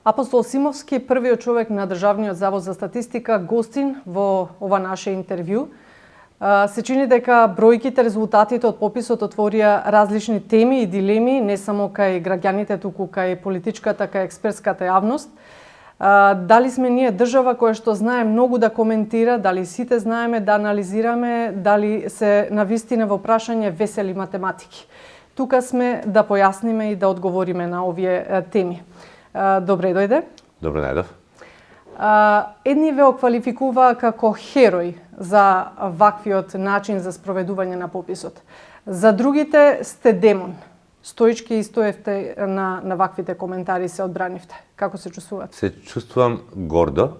Апостол Симовски, првиот човек на Државниот завод за статистика, гостин во ова наше интервју. Се чини дека бројките, резултатите од пописот отворија различни теми и дилеми, не само кај граѓаните, туку кај политичката, кај експертската јавност. Дали сме ние држава која што знае многу да коментира, дали сите знаеме да анализираме, дали се навистина во прашање весели математики. Тука сме да појасниме и да одговориме на овие теми. Добре дојде. Добре најдов. Едни ве оквалификуваа како херој за ваквиот начин за спроведување на пописот. За другите сте демон. Стоички и стоевте на ваквите коментари, се одбранивте. Како се чувствувате? Се чувствувам гордо,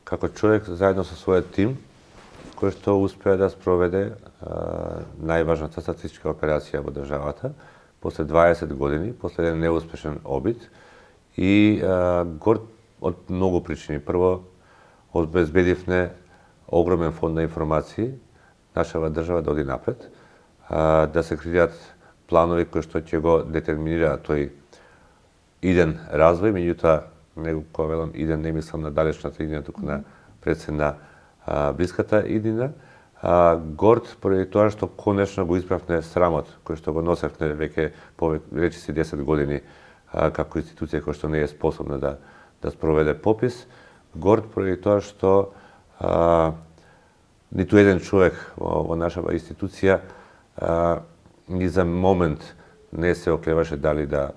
како човек заедно со својот тим, кој што успеа да спроведе најважната статистичка операција во државата, после 20 години, после еден неуспешен обид и горд од многу причини. Прво, обезбедивме огромен фонд на информации, нашава држава да оди напред, да се креираат планови кои што ќе го детерминираат тој иден развој, меѓутоа, кога велам иден, не мислам на далечната иднина, туку на председ на блиската иднина. Горд поради тоа што конечно го исправне срамот кој што го носевме веќе речиси 10 години како институција која што не е способна да спроведе попис. Горд поради тоа што ниту еден човек во нашава институција ни за момент не се оклеваше дали да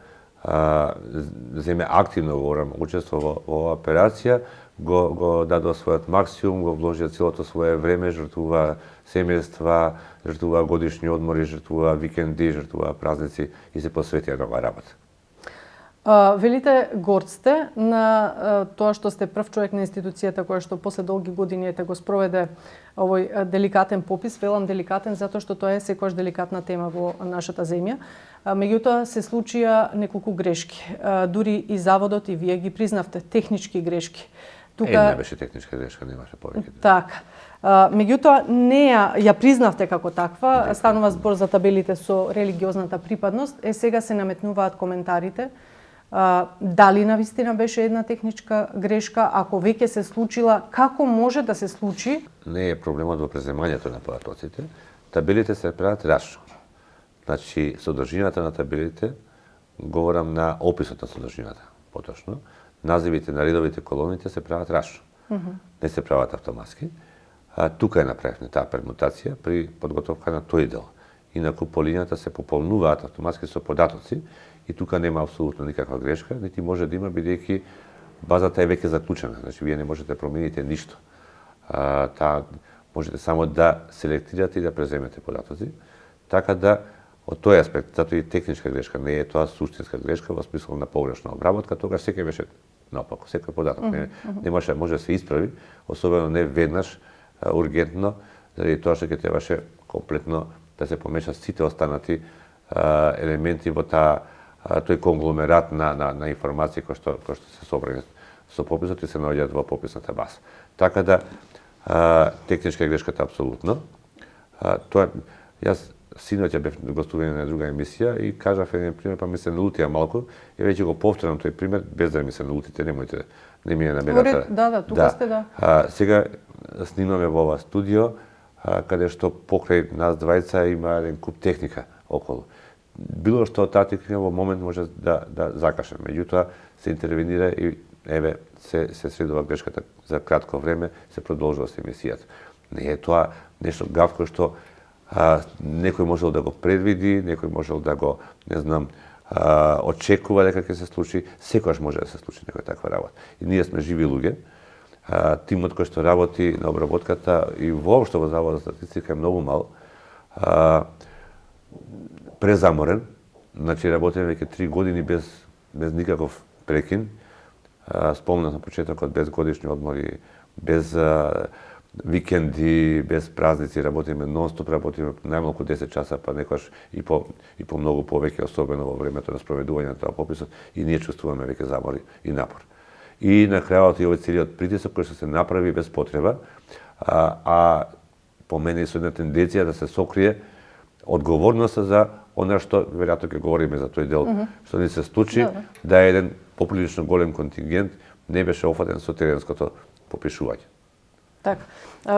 земе активно учество во оваа операција, го дадува својот максимум, го вложија целото свое време, жртвува семејства, жртвува годишни одмори, жртвува викенди, жртвува празници и се посветија на оваа работа. Велите горд сте на тоа што сте прв човек на институцијата која што после долги години го спроведе овој деликатен попис. Велам деликатен затоа што тоа е секогаш деликатна тема во нашата земја. Меѓутоа се случија неколку грешки. Дури и заводот и вие ги признавте технички грешки. Не беше техничка грешка, немаше повеќе. Така. Меѓутоа не ја признавте како таква. Станува збор за табелите со религиозната припадност. Сега се наметнуваат коментарите. Дали навистина беше една техничка грешка, ако веќе се случила, како може да се случи? Не е проблемот во преземањето на податоците. Табелите се прават рачно. Значи, содржината на табелите, говорам на описот на содржината, поточно, називите на редовите колоните се прават рачно. Не се прават автоматски. Тука е направена таа пермутација при подготовка на тој дел. Инаку по линијата се пополнуваат автоматски со податоци и тука нема апсолутно никаква грешка, нити може да има бидејќи базата е веќе заклучена. Значи, вие не можете да промените ништо. Можете само да селектирате и да преземете податоци. Така да, од тој аспект, затоа и техничка грешка, не е тоа суштинска грешка во смисла на погрешна обработка, тогаш секој беше наопако, секој податок не може да се исправи, особено не веднаш, ургентно, заради тоа што ќе требаше комплетно да се помешат сите останати елементи во тој конгломерат на информации кои што се собрани со пописот и се наоѓаат во пописната база. Така да, техничка грешката апсолутно. Тоа, јас синоќа бев гостување на друга емисија и кажав еден пример, па ми се налутија малку, и веќе го повторам тој пример, без да ми се налутите, немојте, не ми е намерата. Да, тука сте, да. Сега снимаме во ова студио, каде што покрај нас двајца има еден куп техника околу. Било што од таа техника во момент може да закаже, меѓутоа се интервенира и еве се средува грешката за кратко време, се продолжува се емисијата. Не е тоа нешто гав кој што некој можел да го предвиди, некој можел да го, не знам, очекува дека ќе се случи, секогаш може да се случи некоја таква работа. И ние сме живи луѓе. Тимот кој што работи на обработката и воопшто во Заводот за статистика е многу мал. Презаморен, значи работиме веќе 3 години без никаков прекин. Спомнав на почетокот без годишни одмори, без викенди, без празници, работиме нон-стоп, работиме најмалку 10 часа, па некојаш и по многу повеќе, особено во времето на спроведување на тоа пописот, и ние чувствуваме веќе замори и напор. И на крајот и овој целиот притисок кој што се направи без потреба, по мене со една тенденција да се сокрие одговорноста за она што веројатно ќе говориме за тој дел што ни се случи, да е еден поприлично голем контингент не беше офатен со теренското попишување. Така.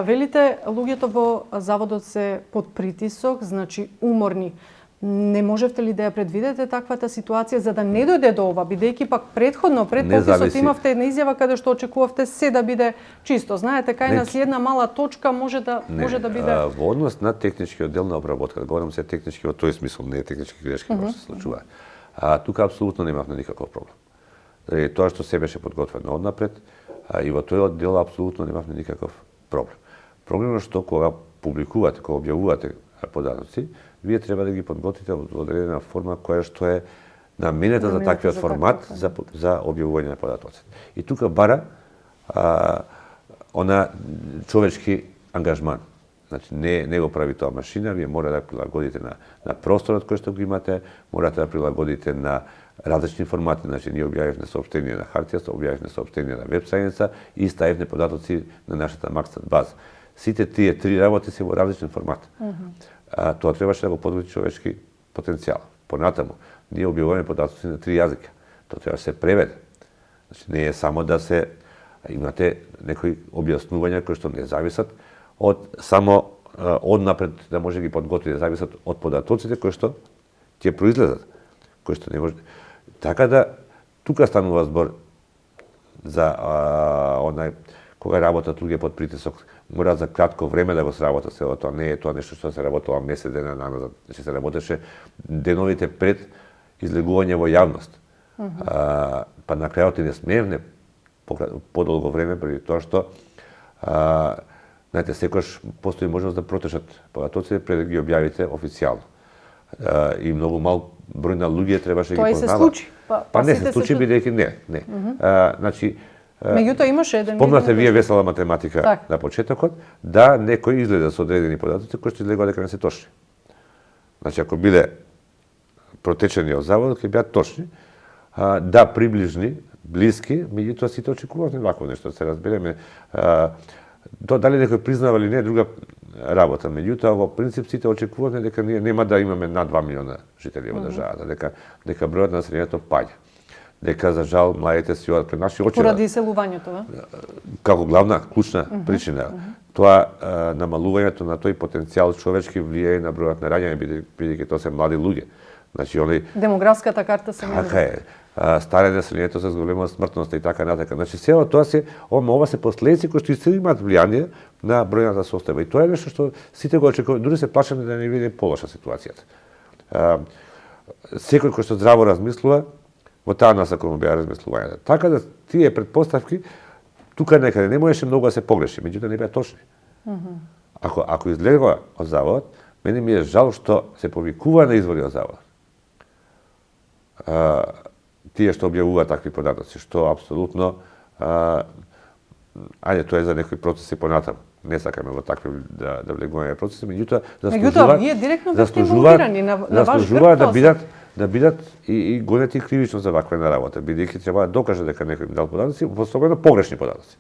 Велите, луѓето во заводот се под притисок, значи уморни. Не можевте ли да ја предвидете таквата ситуација за да не дојде до ова, бидејќи пак предходно пред пописот имавте една изјава каде што очекувавте се да биде чисто. Знаете, кај нас една мала точка може да биде. Во однос на техничкиот дел на обработка, говорам се технички во тој смисол, не е технички грешки кои се случуваат. Тука апсолутно немавме никаков проблем. Тоа што се беше подготвено однапред, и во тој дел апсолутно немавме никаков проблем. Проблемот што кога публикувате, кога објавувате податоци, вие треба да ги подготвите во одредена форма која што е наменета за таквиот формат за објавување на податоци. И тука бара она човечки ангажман. Значи не го прави тоа машина, вие мора да прилагодите на просторот кој што го имате, морате да прилагодите на различни формати, значи ние објавивме соопштение на хартија, објавивме соопштение на веб страница и ставивме податоци на нашата Макстат база. Сите тие три работи се во различен формат. Тоа требаше да го подготви човечки потенцијал. Понатаму, ние објавуваме податоци на три јазика. Тоа треба да се преведе. Значи не е само да се имате некои објаснувања кои што не зависат од само однапред да може да ги подготви, да зависат од податоците кои што ќе произлезат, кои што не може. Така да тука станува збор за онај кога работат луѓе под притисок, мора за кратко време да го сработат се тоа, не е тоа нешто што се работело месец дена назад, значи се работеше деновите пред излегување во јавност. Па на крајот и не смеевне подолго време преди тоа што знаете, секојаш постои можност да протечат податоците пред да ги објавите официјално. И многу мал број на луѓе требаше да ги познаваат. Тоа и се случи. Па не се случи бидејќи не. Значи меѓутоа имаше еден. Спомнате вие весела математика на почетокот, да некој изгледа со одредени податоци кои што излегува дека не се точни. Значи ако биле протечени од заводот, ќе бидат точни, да приближни, блиски, меѓутоа сите очекувавме вакво нешто, да се разбереме. Дали некој признава или не друга работа, меѓутоа во принцип сите очекувавме дека ние нема да имаме над 2 милиона жители во државата, дека бројот на населението паѓа. Дека за жал младите си одат пред наши очи. Поради иселувањето, како главна, клучна причина. Тоа намалувањето на тој потенцијал човечки влијае на бројот на раѓање, бидејќи тоа се млади луѓе. Значи оној демографската карта се менува. Така е. Старе населението со зголема смртност и така натака. Значи сео тоа се ова се последици кои што се имаат влијание на бројната состојба. И тоа е нешто што сите го очекуваат, дури се плашаме да не биде полоша ситуацијата. Секој кој што здраво размислува во таа насока му беа размислувањата. Така да тие претпоставки тука некаде не можеше многу да се погреши, меѓутоа не беа точни. Ако излегува од заводот, мене ми е жал што се повикува на изводи од заводот. Тие што објавуваат такви податоци, што апсолутно ајде тоа е за некои процеси понатаму. Не сакаме во такви да влегуваме процеси, меѓутоа вие директно бевте инволвирани на ваш грб да бидат и гонети кривично за ваква работа, бидејќи треба да докаже дека некој им дал податоци, особено погрешни податоци.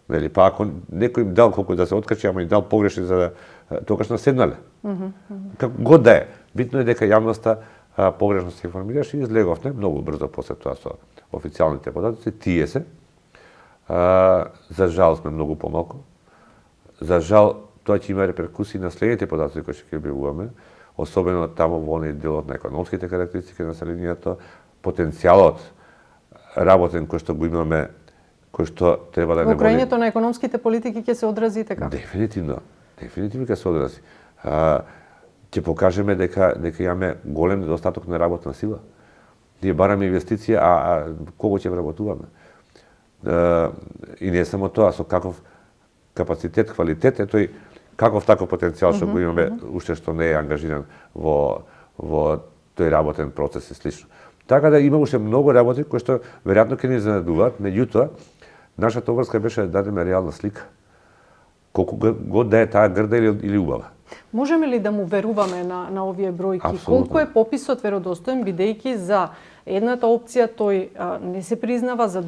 Нели, па ако некој им дал колку да се откачи, ама им дал погрешни за да тогаш наседнале. Како год да е, битно е дека јавноста погрешно се информираше и излеговме многу брзо после тоа со официјалните податоци, тие се. За жал сме многу помалку. За жал тоа ќе има реперкусии на следните податоци кои ќе објавуваме, особено таму во оној делот на економските карактеристики на населението, потенцијалот работен кој што го имаме, кој што треба да не води. Во креирањето на економските политики ќе се одрази така. Дефинитивно ќе се одрази. Ќе покажеме дека имаме голем недостаток на работна сила. Ние бараме инвестиција, а кого ќе вработуваме? И не само тоа, со каков капацитет, квалитет е тој каков таков потенцијал што го имаме, уште што не е ангажиран во тој работен процес и слично. Така да има уште многу работи кои што веројатно ќе ни изненадуваат, меѓутоа нашата обврска беше да дадеме реална слика. Колку год да е таа грда или убава. Можеме ли да му веруваме на овие бројки? Абсолютно. Колку е пописот веродостоен, бидејќи за едната опција тој не се признава, за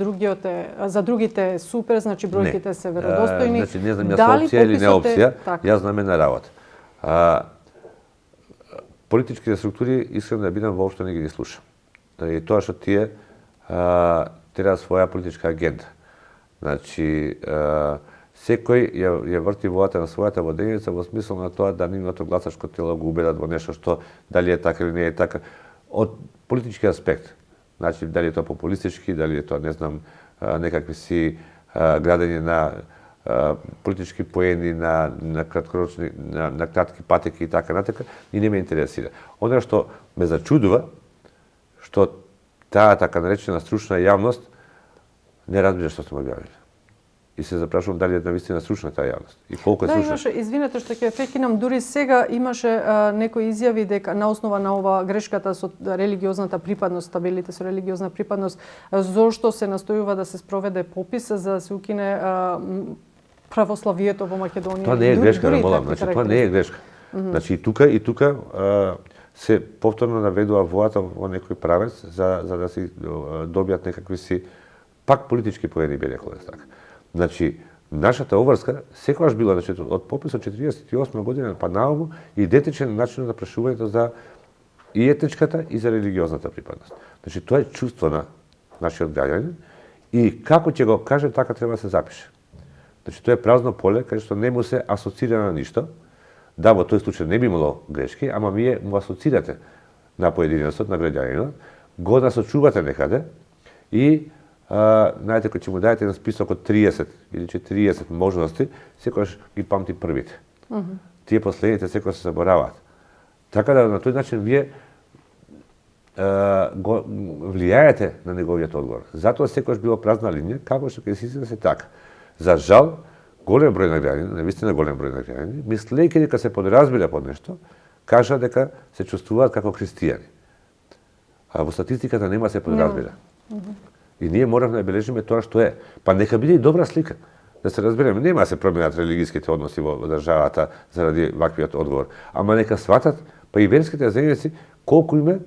другите супер, значи бројките се веродостојни. Значи не знам јас опција или не опција, јас знам една работа. Политичките структури искрено да бидам воопшто не ги слушам. И тоа што тие тера своја политичка агенда. Значи, секој ја врти воата на својата воденица во смисла на тоа да нивното гласачко тело го убедат во нешто што дали е така или не е така од политички аспект. Значи, дали е тоа популистички, дали е тоа, не знам, некакви си градење на политички поени, на краткорочни, на кратки патеки и така натака, и не ме интересира. Она што ме зачудува, што таа така наречена стручна јавност не разбира што сме објавили. И се запрашувам дали е навистина стручна таа јавност и колку е стручна. Имаше, извинете што ќе прекинам, дури сега имаше некои изјави дека на основа на ова грешката со религиозната припадност, табелите со религиозна припадност, зошто се настојува да се спроведе попис за да се укине православието во Македонија. Тоа не е грешка, молам, значи тоа не е грешка. Значи и тука се повторно наведува воата во некој правец за да си добијат некакви си пак политички поени, би рекол така. Значи, нашата обврска секогаш била, значи, од пописот 48 година па наому и детечен начин на прашувањето за и етничката и за религиозната припадност. Значи, тоа е чувство на нашиот граѓанин и како ќе го каже, така треба да се запише. Значи, тоа е празно поле каде што не му се асоцира на ништо. Да, во тој случај не би имало грешки, ама вие му асоцирате на поединецот, на граѓанинот, го насочувате некаде и знаете, кој ќе му дајете на список од 30 или 40 можности, секогаш ги памти првите. Тие последните секогаш се забораваат. Така да на тој начин вие го влијаете на неговиот одговор. Затоа секогаш било празна линија, како што ќе се така. За жал, голем број на граѓани, навистина голем број на граѓани, мислејќи дека се подразбира под нешто, кажа дека се чувствуваат како христијани. А во статистиката нема се подразбира. И ние моравме да бележиме тоа што е. Па нека биде и добра слика. Да се разбереме, нема да се променат религиските односи во државата заради ваквиот одговор. Ама нека сватат, па и верските заедници, колку им е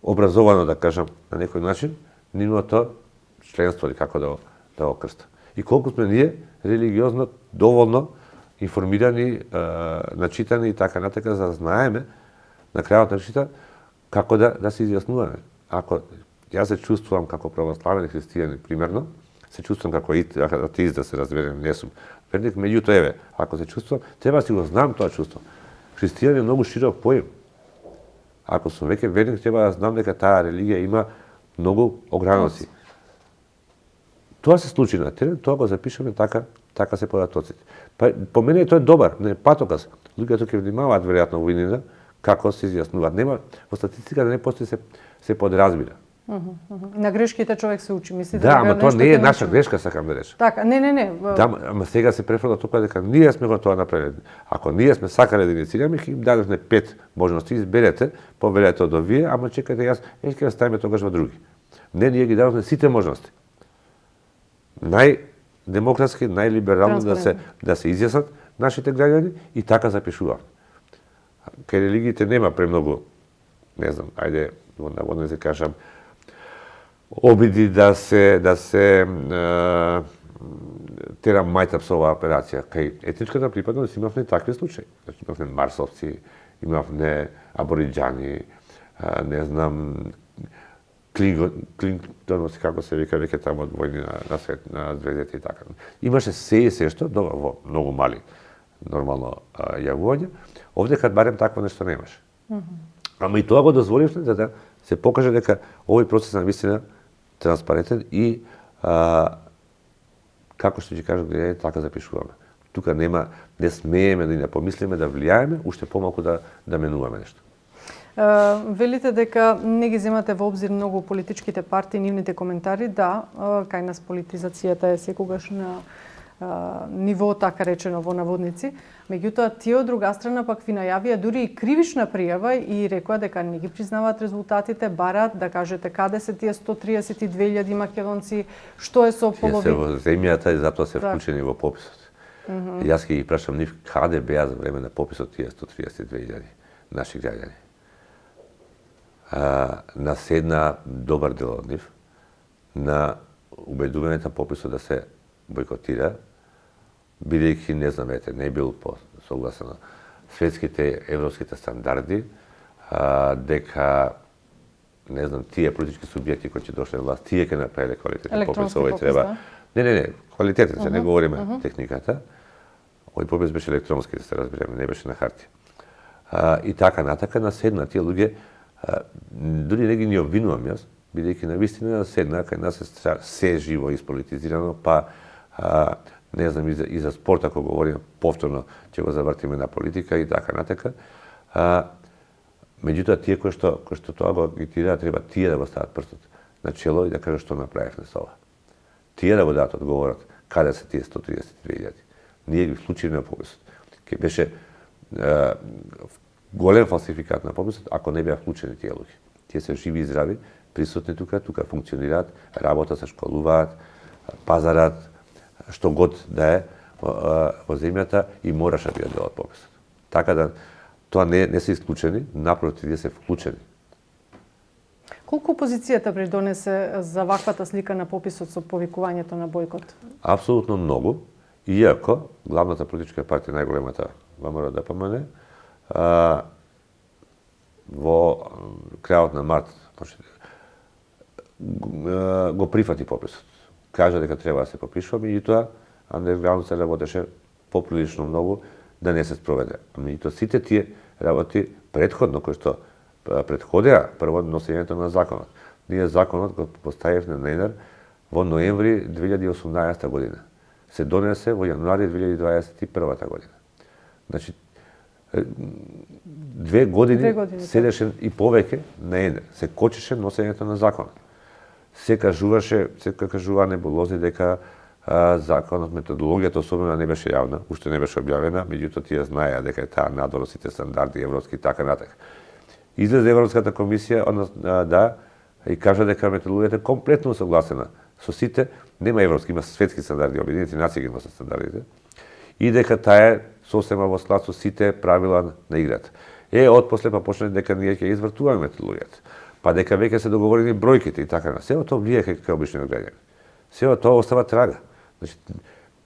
образовано, да кажам, на некој начин, нивното членство или како да го крста. И колку сме ние религиозно доволно информирани, начитани и така натака, за да знаеме на крајот на нешто како да се изјаснуваме. Ако јас се чувствувам како православен христијанин, примерно, се чувствувам како атеист, да се разберем, не сум верник, меѓутоа еве, ако се чувствувам, треба да си го знам тоа чувство. Христијан е многу широк поим. Ако сум веќе верник, треба да знам дека таа религија има многу ограници. Тоа се случи на терен, тоа го запишаме така се подат оците. Па, по мене тоа е добар, не е патоказ. Луѓето ќе внимаваат веројатно во винина како се изјаснуваат. Нема во статистиката не постои се подразбира. На грешките човек се учи, мисли да, ама тоа не е наша грешка, сакам да речам. Така, не. Да, ама сега се префрла тука дека ние сме го тоа направиле. Ако ние сме сакале да инициираме, им дадовме 5 можности, изберете, поверете од овие, ама чекајте јас, ќе ставиме тогаш во други. Не, ние ги дадовме сите можности. Најдемократски, најлиберално да се изјаснат нашите граѓани и така запишуваат. Кај религиите нема премногу, не знам, ајде, наводно се кажам, обиди да се тера мајтап со оваа операција. Кај етничката припадност имавме такви случаи. Значи, имавме марсовци, имавме абориџани, не знам, Клинтоновци, како се вика, веќе таму од војни на свет, на звездите и така. Имаше се што, во многу мали, нормално јавување. Овде кад барем такво нешто немаше. Ама и тоа го дозволивме за да се покаже дека овој процес на вистина транспарентен и како што ќе кажат граѓаните, така запишуваме. Тука не смееме да не помислиме да влијаеме, уште помалку да менуваме нешто. Велите дека не ги земате во обзир многу политичките партии, нивните коментари. Да, кај нас политизацијата е секогаш на ниво, така речено, во наводници. Меѓутоа, тие од друга страна пак ви најавија дури и кривична пријава и рекоа дека не ги признаваат резултатите, бараат да кажете каде се тие 132.000 македонци, што е со полови... Се во земјата и затоа се вклучени во пописот. Јас ќе ги прашам нив каде беа за време на пописот тие 132.000 наши граѓани. Наседна добар дел од нив на убедувањето пописот да се бойкотира, бидејќи, не знамете, не бил согласен на светските, европските стандарди, дека не знам, тие политички субјекти кои ќе дошле на власт, тие ќе направиле квалитетен попис, Електронски овој попис, треба. да. Не, квалитетен, се не говориме техниката. Овој попис беше електронски, да се разбереме, не беше на хартија. И така натака наседна тие луѓе, дури не ги ни обвинувам јас, бидејќи на вистина седна кај нас се живо исполитизирано, па не знам и за спорт ако говориме повторно ќе го завртиме на политика и така натака. Меѓутоа тие кои што тоа го агитираат треба тие да го стават прстот на чело и да кажат што направивме со ова. Тие да го дадат одговорот каде се тие 132.000. Ние ги вклучиме на пописот. Ке беше голем фалсификат на пописот ако не беа вклучени тие луѓе. Тие се живи и здрави, присутни тука функционираат, работат, се школуваат, пазарат, што год да е во земјата и мораше да бидат дел од пописот. Така да тоа не се исклучени, напротив, тие се вклучени. Колку опозицијата придонесе за ваквата слика на пописот со повикувањето на бојкот? Апсолутно многу, иако главната политичка партија, најголемата ВМРО-ДПМН, во крајот на март го прифати пописот. Кажа дека треба да се попишува, меѓутоа андерграунд се работеше поприлично многу да не се спроведе. Меѓутоа сите тие работи претходно кои што претходеа прво носењето на законот. Ние законот го поставивме на ЕНР во ноември 2018 година. Се донесе во јануари 2021 година. Значи 2 години седеше и повеќе на ЕНР. Се кочеше носењето на законот. Се кажува небулози дека законот, методологијата особено не беше јавна, уште не беше објавена, меѓутоа тие знаеа дека е таа надвор сите стандарди европски и така натака. Излезе Европската комисија, и кажа дека методологијата е комплетно согласена со сите, нема европски, има светски стандарди, Обединените нации ги носат стандардите, и дека таа е сосема во склад со сите правила на играта. Отпосле па почна дека ние ќе извртуваме методологијата, па дека веќе се договорени бројките и така на. Сео тоа влие кај обични граѓани. Сео тоа остава трага. Значи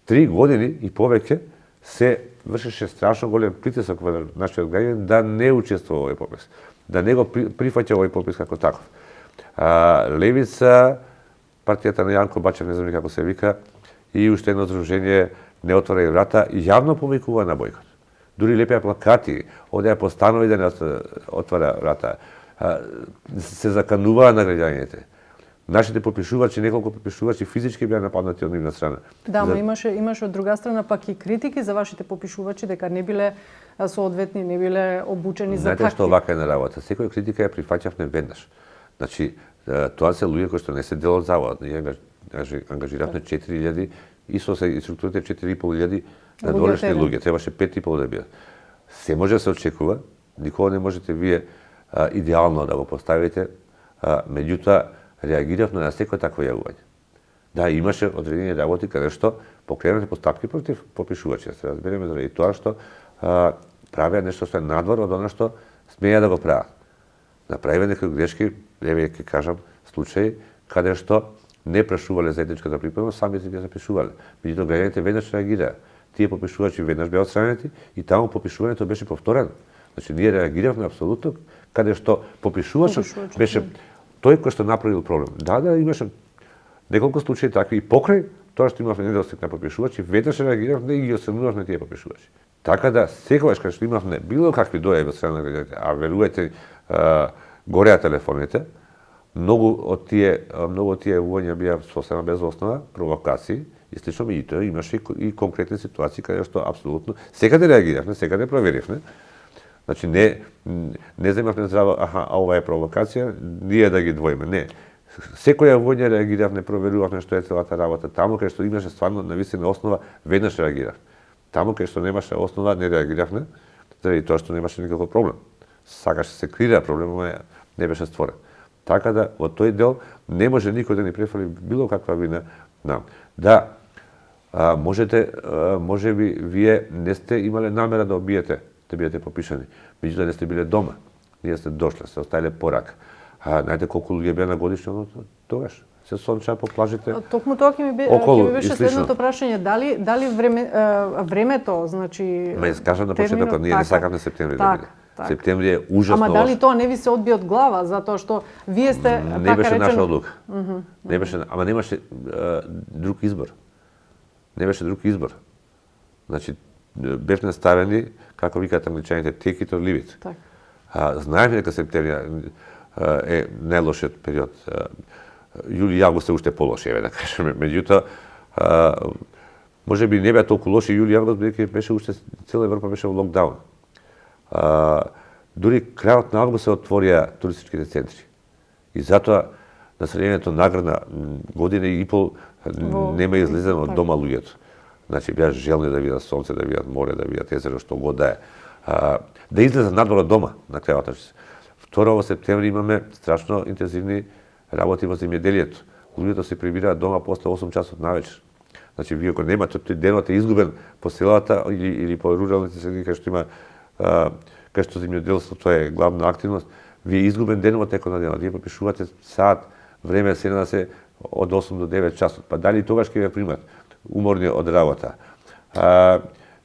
3 години и повеќе се вршеше страшно голем притисок во нашиот граѓани да не учествува во овој попис, да не го прифаќа овој попис како таков. Левица, партијата на Јанко Бачев, не знам како се вика, и уште едно здружение не отвора и врата, јавно повикува на бојкот. Дури лепеа плакати, одеа постанови да не отвара врата. Се закануваа на граѓаните. Нашите попишувачи, неколку попишувачи физички беа нападнати од нивна страна. Да, но имаше од друга страна пак и критики за вашите попишувачи дека не биле соодветни, не биле обучени за такви. Знаете што вака е на работа? Секоја критика ја прифаќавме веднаш. Значи, тоа се луѓе кои што не се дел од заводот. Ние ангажиравме 4.000 и со инструкторите 4.500 надворешни луѓе. Требаше 5.500 да бидат. Се може да се очекува, никога не можете вие идеално да го поставите, меѓутоа реагиравме на секој такво јавување. Да, имаше одредени работи каде што покренати постапки против попишувачи, се разбереме заради тоа што правеа нешто што е надвор од она што смеја да го прават. Направиве некои грешки, ќе кажам, случаи каде што не прашувале заедничката приправа, самите ги запишувале. Меѓутоа граѓаните веднаш реагираа. Тие попишувачи веднаш беа отстранети и таму попишувањето беше повторено. Значи ние реагиравме апсолутно каде што попишувачот беше тој кој што направил проблем. Да, имаше неколку случаи такви и покрај тоа што имавме недостиг на попишувачи, веднаш реагиравме и ги отстранувавме тие попишувачи. Така да секогаш кога што имавме било какви дојави од страна на граѓаните, а верувате гореа телефоните, многу од тие јавувања беа сосема без основа, провокации и слично, меѓутоа имаше и конкретни ситуации каде што апсолутно секаде реагиравме, секаде проверивме. Значи не земавме здраво, ова е провокација, ние да ги двоиме. Не. Секоја војна реагиравме, проверувавме што е целата работа. Таму кај што имаше стварно навистина основа, веднаш реагиравме. Таму кај што немаше основа, не реагиравме, заради тоа што немаше никаков проблем. Сакаше се крира проблемот, не беше створен. Така да во тој дел не може никој да ни префали било каква вина нам. Да, можеби вие не сте имале намера да бидете попишани. Меѓутоа не сте биле дома. Ние сте дошле, се оставиле порака. Знаете колку луѓе беа на годишно тогаш? Се сончаа по плажите. Токму тоа ќе ми беше следното прашање, дали времето, значи ме скажам на почетокот, ние не сакавме септември да биде. Септември е ужасно Ама дали тоа не ви се одби од глава, затоа што вие сте, не беше наша одлука. Не беше, ама немаше друг избор. Не беше друг избор. Значи, бевме ставени, како викаат англичаните, take it or leave it. Знаеме дека септември е најлошиот период. Јули и август е уште полош, да кажеме. Меѓутоа, може би не беа толку лоши јули и август, бидејќи беше уште цела Европа беше во локдаун. Дури крајот на август се отворија туристичките центри. И затоа населението награна година и пол нема излезено од дома луѓето. Значи беа желни да видат сонце, да видат море, да видат езеро, што god да е. Да излезат надвор од дома на крајот. Второ, во септември имаме страшно интензивни работи во земјоделието. Луѓето се прибираат дома после 8 часот навечер. Значи, вие ако немате тој денот е изгубен по селата или по руралните средини кај што има кај што земјоделството е главна активност, вие изгубен денот теко на денот. Вие пропишувате саат време се да се од 8 до 9 часот. Па дали тогаш ќе ве примат уморни од работа?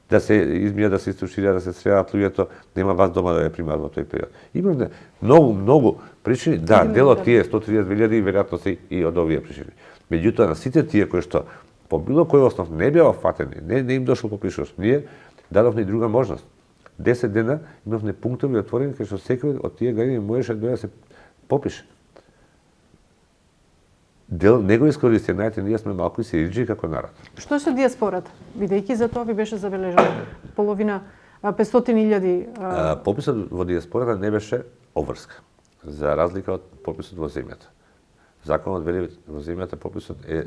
Да се измија, да се истушира, да се средат луѓето, нема вас дома да ве примат во тој период. Имаме многу причини. Да, дел од тие 132.000 веројатно се и од овие причини. Меѓутоа, на сите тие кои што по било кој основ не беа фатени, не им дошло попишуваш, ние дадовме и друга можност. 10 дена имавме пунктови отворени кај што секој од тие граѓани можеше да се попише. Дел не го искористи, знаете, ние сме малку и се ириджи како народ. Што со диаспората? Бидејќи за тоа ви беше забележано половина 500.000. Пописот во диаспората не беше обврска, за разлика од пописот во земјата. Законот вели во земјата пописот е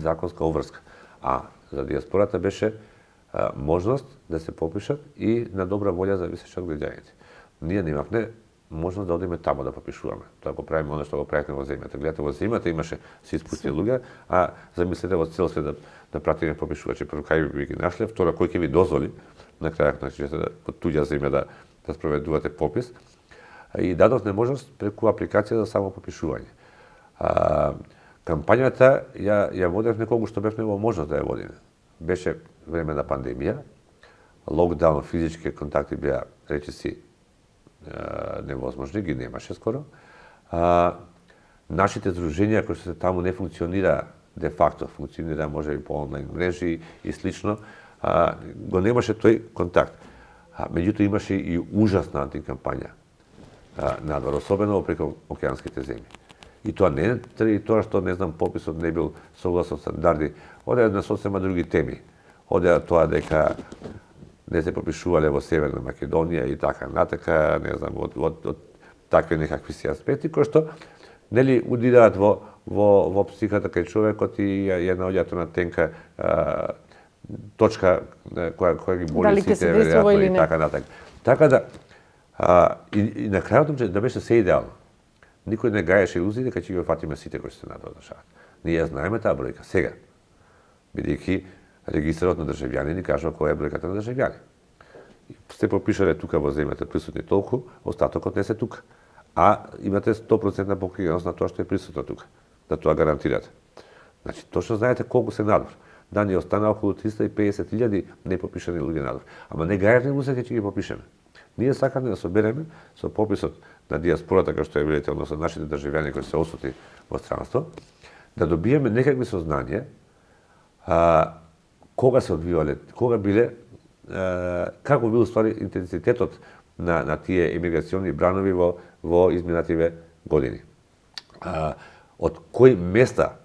законска обврска, а за диаспората беше можност да се попишат и на добра волја зависеше од граѓаните. Ние немавме можност да одиме таму да попишуваме. Тоа го правиме оно што го правихме во земјата. Гледате, во земјата имаше се испусти луѓе, а замислете во цел свет да пратиме попишувачи. Прво кај би ги нашле, второ кој ќе ви дозволи на крајот на крajот во туѓа земја да спроведувате попис. И дадовме можност преку апликација за само попишување. Кампањата ја водевме колку што бевме во можност да ја водиме. Беше време на пандемија, локдаун, физички контакти беа речиси невозможни, ги немаше скоро. Нашите здруженија кои што се таму не функционира де факто, функционира може и по онлайн мрежи и слично, го немаше тој контакт. Меѓутоа имаше и ужасна антикампања надвор, особено преку океанските земји. И тоа не е тоа што, не знам, пописот не бил согласно стандарди, одеа на сосема други теми. Одеа тоа дека не се попишувале во Северна Македонија и така натака, не знам, од такви некакви си аспекти, кои што, нели, удираат во психата кај човекот и ја наоѓаат на тенка точка која ги боли сите, веројатно, и така натака. Така да, и на крајот да беше се идеално. Никој не гаеше илузии дека ќе ги фатиме сите кои се надвор дошават. Ние ја знаеме таа бројка сега, бидејќи регистарот на државјани ни кажува која е бројката на државјани. Сте попишале тука во земјата присутни толку, остатокот не се тука. А имате 100% покриеност на тоа што е присутно тука. Да тоа гарантирате. Значи, точно знаете колку се надвор. Да, ни остана околу 350.000 непопишани луѓе надвор. Ама не гајате илузија дека ќе ги попишеме. Ние сакаме да собереме со пописот на диаспората, како што е видите, односно нашите државјани кои се осути во странство, да добиеме некакви сознанија кога се одвивале, кога биле, како бил ствари интензитетот на тие емиграциони бранови во изминативе години. Од кои места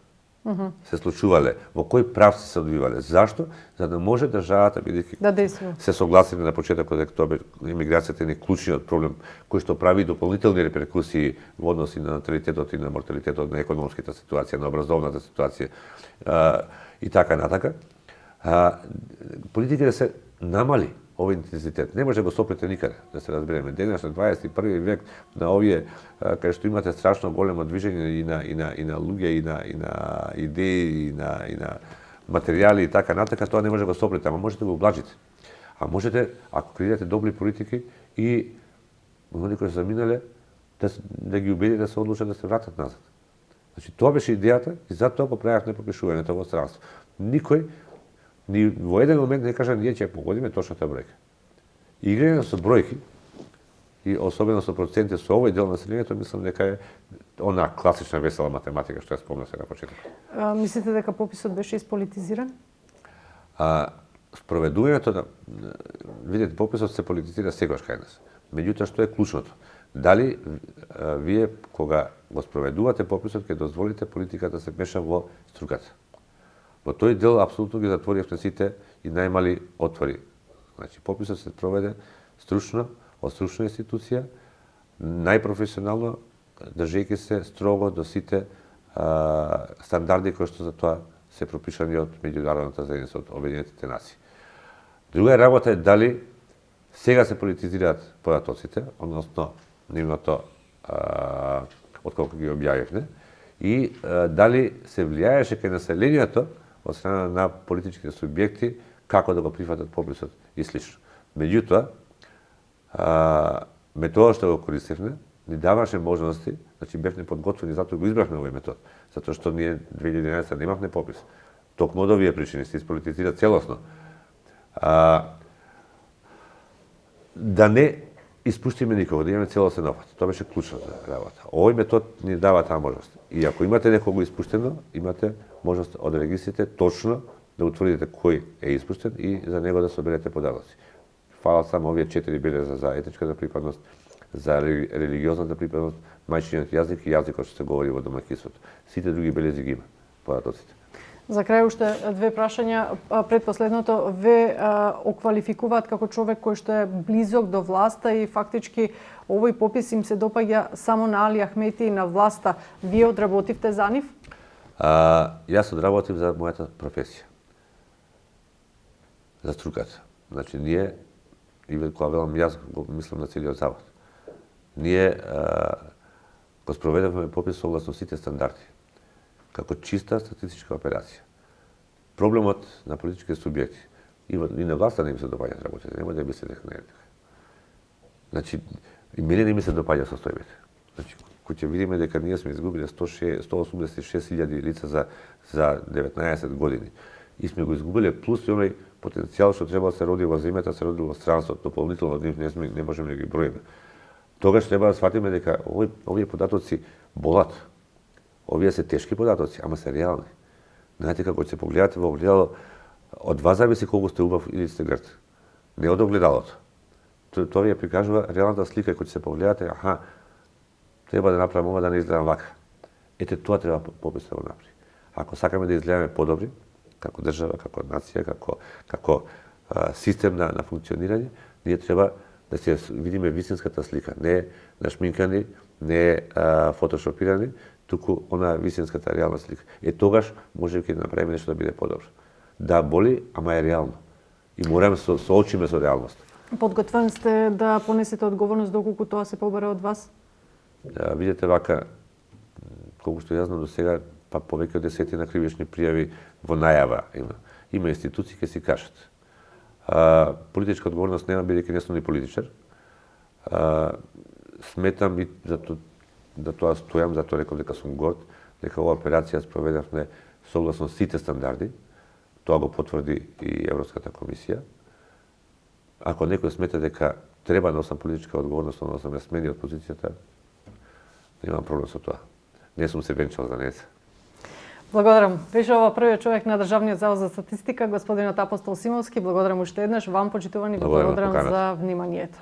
се случувале, во кој правци се одвивале. Зашто? За да може државата, бидејќи се согласиме на почетокот дека тоа имиграцијата е клучниот проблем кој што прави дополнителни реперкусии во односи на наталитетот и на морталитетот, на економската ситуација, на образовната ситуација и така натака. Политиките се намали овој интензитет. Не може да го сопрете никаде, да се разбереме. Денес на 21 век на овие кај што имате страшно големо движење и на луѓе и на идеи и на материјали и така натака, тоа не може да го сопрете, ама можете да го облажите. А можете, ако креирате добри политики и оние кои се заминале, да ги убедите да се одлучат да се вратат назад. Значи, тоа беше идејата и затоа го правевме попишувањето во странство. Никој ни во еден момент не кажа ние ќе погодиме точната бројка. Играње со бројки и особено со проценти со овој дел на населението, мислам дека е она класична весела математика што ја спомна сега на почеток. Мислите дека пописот беше исполитизиран? Спроведувањето на видите пописот се политизира секогаш кај нас. Меѓутоа што е клучното? Дали вие кога го спроведувате пописот ќе дозволите политиката да се меша во струката? Во тој дел апсолутно ги затворивте сите и најмали отвори. Значи пописот се проведе стручно, од стручна институција, најпрофесионално, држејќи се строго до сите стандарди кои што за тоа се пропишани од меѓународната заедница, од Обединетите нации. Друга работа е дали сега се политизираат податоците, односно нивното отколку ги објавивме, и дали се влијаеше кај населението од страна на политичките субјекти како да го прифатат пописот и слично. Меѓутоа, методот што го користевме ни даваше можности, значи бевме подготвени, затоа го избрахме овој метод, затоа што ние 2011 немавме попис. Токму од овие причини се исполитизира целосно. Да не испуштиме никого, да имаме целосен опат. Тоа беше клучната работа. Овој метод ни дава таа можност. И ако имате некого испуштено, имате можност од регистрите точно да утврдите кој е испуштен и за него да соберете податоци. Фалат само овие 4 белеза за етничката припадност, за религиозната припадност, мајчиниот јазик и јазикот што се говори во домаќинството. Сите други белези ги има податоците. За крај уште две прашања. Предпоследното, ве оквалификуваат како човек кој што е близок до власта и фактички овој попис им се допаѓа само на Али Ахмети и на власта. Вие одработивте за нив? Јас одработив за мојата професија. За струката. Значи, ние, и кога велам јас, го мислам на целиот завод. Ние го спроведевме попис согласно сите стандарди, како чиста статистичка операција. Проблемот на политичките субјекти и на власта не ми се допаѓаат работите, нема да мислите дека не е така. Значи, и мене не ми се допаѓа состојбите. Значи, кој ќе видиме дека ние сме изгубили 186.000 лица за 19 години и сме го изгубили плюс и оној потенцијал што треба да се роди во земјата, се роди во странството, дополнително од нив не можеме да ги броиме. Тогаш треба да сватиме дека овие податоци болат. Овие се тешки податоци, ама се реални. Знаете како ќе се погледате во огледало, од вас зависи колку сте убав или сте грд. Не од огледалото. Тоа ви ја прикажува реалната слика кој ќе се погледате, треба да направам ова да не изгледам вака. Ете тоа треба попис да го направи. Ако сакаме да изгледаме подобри, како држава, како нација, како систем на функционирање, ние треба да се видиме вистинската слика, не нашминкани, не фотошопирани, туку она вистинската реална слика. Тогаш може ќе направиме нешто да биде подобро. Да боли, ама е реално. И мораме со очиме со реалност. Подготвен сте да понесете одговорност доколку тоа се побара од вас? Видете вака, колку што ја знам до сега, па повеќе од 10 кривични пријави во најава има. Има институции ќе си кажат. Политичка одговорност нема, бидејќи не сум ни политичар. Сметам и за тоа стојам, затоа реков дека сум горд, дека оваа операција спроведавме согласно сите стандарди. Тоа го потврди и Европската комисија. Ако некој смета дека треба да носам политичка одговорност, односно да смени од позицијата, немам проблем со тоа. Не сум се венчал за неца. Благодарам. Беше ова првиот човек на Државниот завод за статистика, господинот Апостол Симовски. Благодарам уште еднаш. Вам, почитувани, благодарам за вниманието.